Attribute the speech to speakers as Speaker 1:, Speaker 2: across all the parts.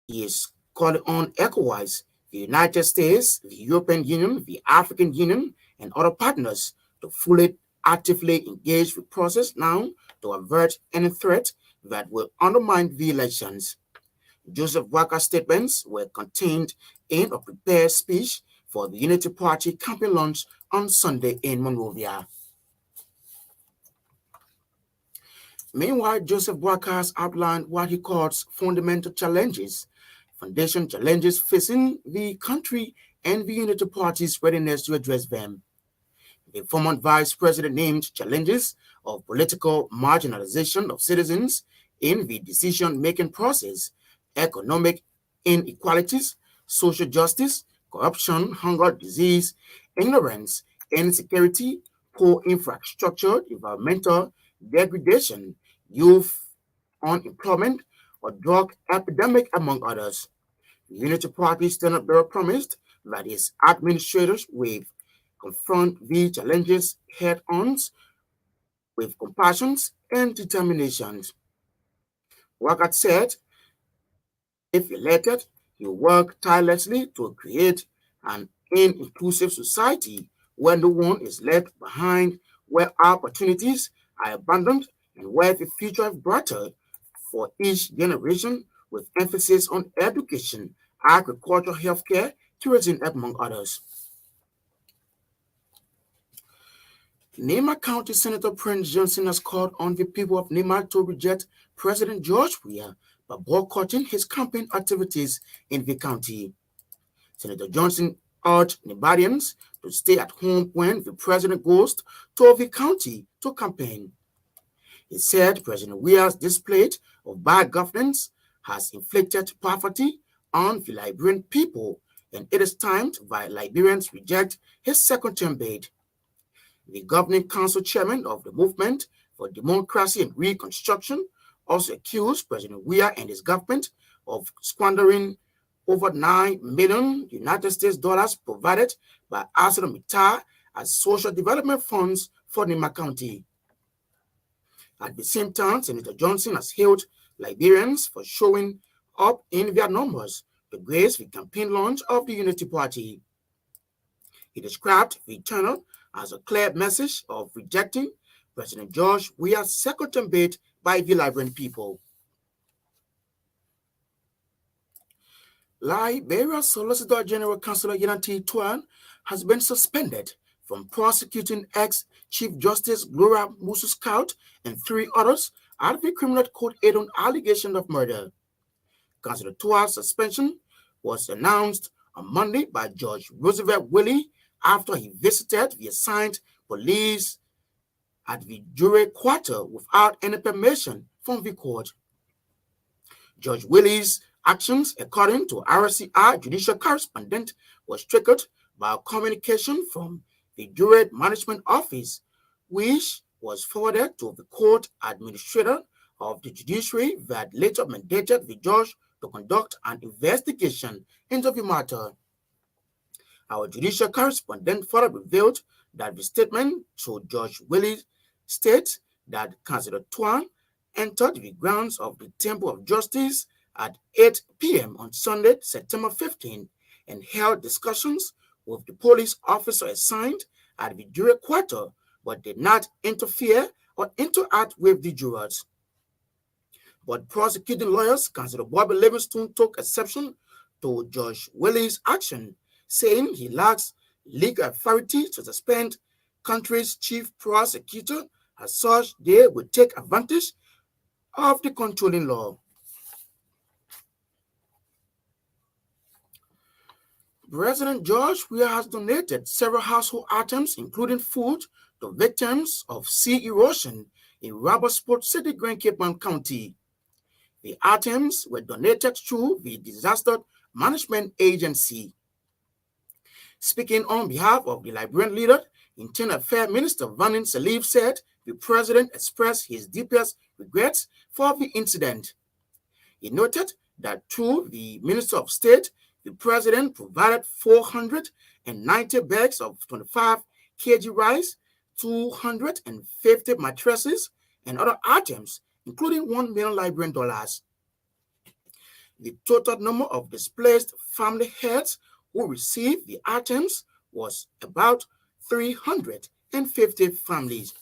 Speaker 1: He is calling on ECOWAS, the United States, the European Union, the African Union, and other partners to fully actively engage the process now to avert any threat that will undermine the elections. Joseph Walker's statements were contained in a prepared speech for the Unity Party campaign launch on Sunday in Monrovia. Meanwhile, Joseph Walker has outlined what he calls foundation challenges facing the country and the Unity Party's readiness to address them. The former vice president named challenges of political marginalization of citizens in the decision-making process, economic inequalities, social justice, corruption, hunger, disease, ignorance, insecurity, poor infrastructure, environmental degradation, youth unemployment, or drug epidemic, among others. The Unity Party Standard Bearer promised that its administrators will confront these challenges head-on with compassion and determination. Wakat said, if elected, he will work tirelessly to create an inclusive society where no one is left behind, where opportunities are abundant, and where the future is brighter for each generation, with emphasis on education, agriculture, healthcare, tourism, among others. Nema County Senator Prince Johnson has called on the people of Nema to reject President George Weah by boycotting his campaign activities in the county. Senator Johnson urged Nevadians to stay at home when the president goes to the county to campaign. He said President Weah's display of bad governance has inflicted poverty on the Liberian people, and it is time that Liberians reject his second-term bid. The governing council chairman of the Movement for Democracy and Reconstruction also accused President Weah and his government of squandering over $9 million United States dollars provided by ArcelorMittal as social development funds for Nema County. At the same time, Senator Johnson has hailed Liberians for showing up in their numbers to grace the campaign launch of the Unity Party. He described the turnout as a clear message of rejecting President George Weah's second-term bid by the Liberian people. Liberia's Solicitor General Councilor Yanati Tuan has been suspended from prosecuting ex-Chief Justice Gloria Musu-Scout and 3 others out of the criminal court on allegation of murder. Councilor Tuan's suspension was announced on Monday by Judge Roosevelt Willie after he visited the assigned police at the jury quarter without any permission from the court. Judge Willie's actions, according to RCI judicial correspondent, was triggered by a communication from the jury management office, which was forwarded to the court administrator of the judiciary that later mandated the judge to conduct an investigation into the matter. Our judicial correspondent further revealed that the statement to Judge Willie states that Councilor Tuan entered the grounds of the Temple of Justice at 8 p.m. on Sunday, September 15, and held discussions with the police officer assigned at the jury quarter, but did not interfere or interact with the jurors. But prosecuting lawyers, Councilor Bobby Livingstone, took exception to Judge Willie's action, saying he lacks legal authority to suspend country's chief prosecutor. As such, they would take advantage of the controlling law. President George Weah has donated several household items, including food, to victims of sea erosion in Robertsport City, Grand Cape County. The items were donated through the Disaster Management Agency. Speaking on behalf of the Liberian leader, Internal Affairs Minister Vanin Salif said the president expressed his deepest regrets for the incident. He noted that through the Minister of State, the president provided 490 bags of 25 kg rice, 250 mattresses, and other items, including $1 million Liberian dollars. The total number of displaced family heads who received the items was about 350 families.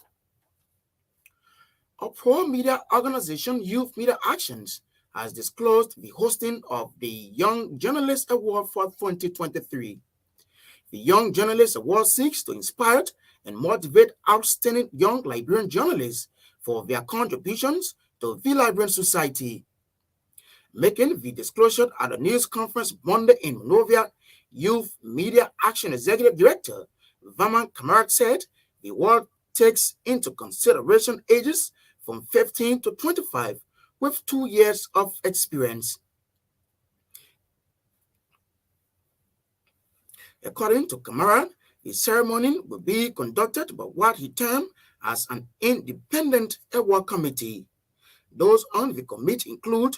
Speaker 1: A pro-media organization, Youth Media Actions, has disclosed the hosting of the Young Journalist Award for 2023. The Young Journalist Award seeks to inspire and motivate outstanding young Liberian journalists for their contributions to the Liberian society. Making the disclosure at a news conference Monday in Monrovia, Youth Media Action Executive Director Vaman Kamara said the award takes into consideration ages from 15 to 25 with 2 years of experience. According to Kamara, the ceremony will be conducted by what he termed as an independent award committee. Those on the committee include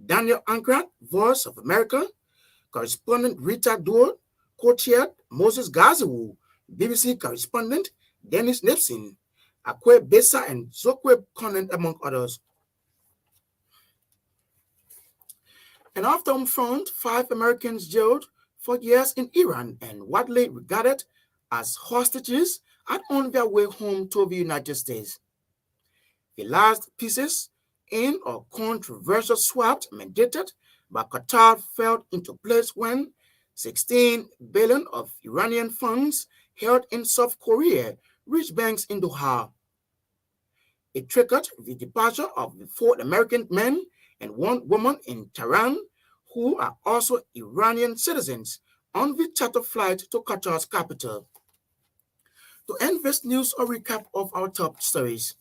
Speaker 1: Daniel Ankrat, Voice of America, correspondent Rita Dole, co-chaired Moses Gaziwu, BBC correspondent Dennis Nipson, Akwe Besa, and Zokwe Conant, among others. And off the home front, 5 Americans jailed for years in Iran and widely regarded as hostages are on their way home to the United States. The last pieces in a controversial swap mandated by Qatar fell into place when 16 billion of Iranian funds held in South Korea reached banks in Doha. It triggered the departure of the 4 American men and 1 woman in Tehran, who are also Iranian citizens, on the charter flight to Qatar's capital. To end this news, a recap of our top stories.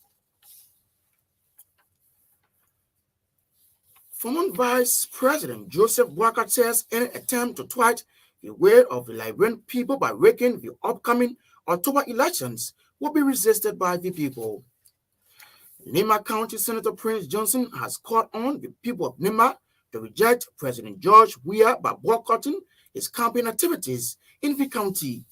Speaker 1: Former Vice President Joseph Boakai says any attempt to thwart the will of the Liberian people by rigging the upcoming October elections will be resisted by the people. Nima County Senator Prince Johnson has called on the people of Nima to reject President George Weah by boycotting his campaign activities in the county.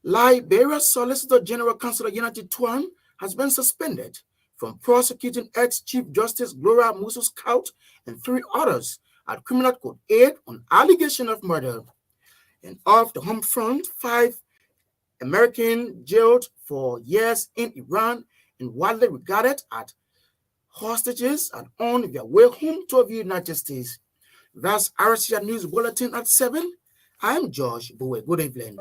Speaker 1: Liberia Solicitor General Councilor United Tuan has been suspended from prosecuting ex-Chief Justice Gloria Musu-Scout and 3 others at Criminal Code 8 on allegation of murder. And off the home front, 5 Americans jailed for years in Iran and widely regarded as hostages and on their way home to the United States. That's RCR News Bulletin at 7. I'm Josh Bowe. Good evening.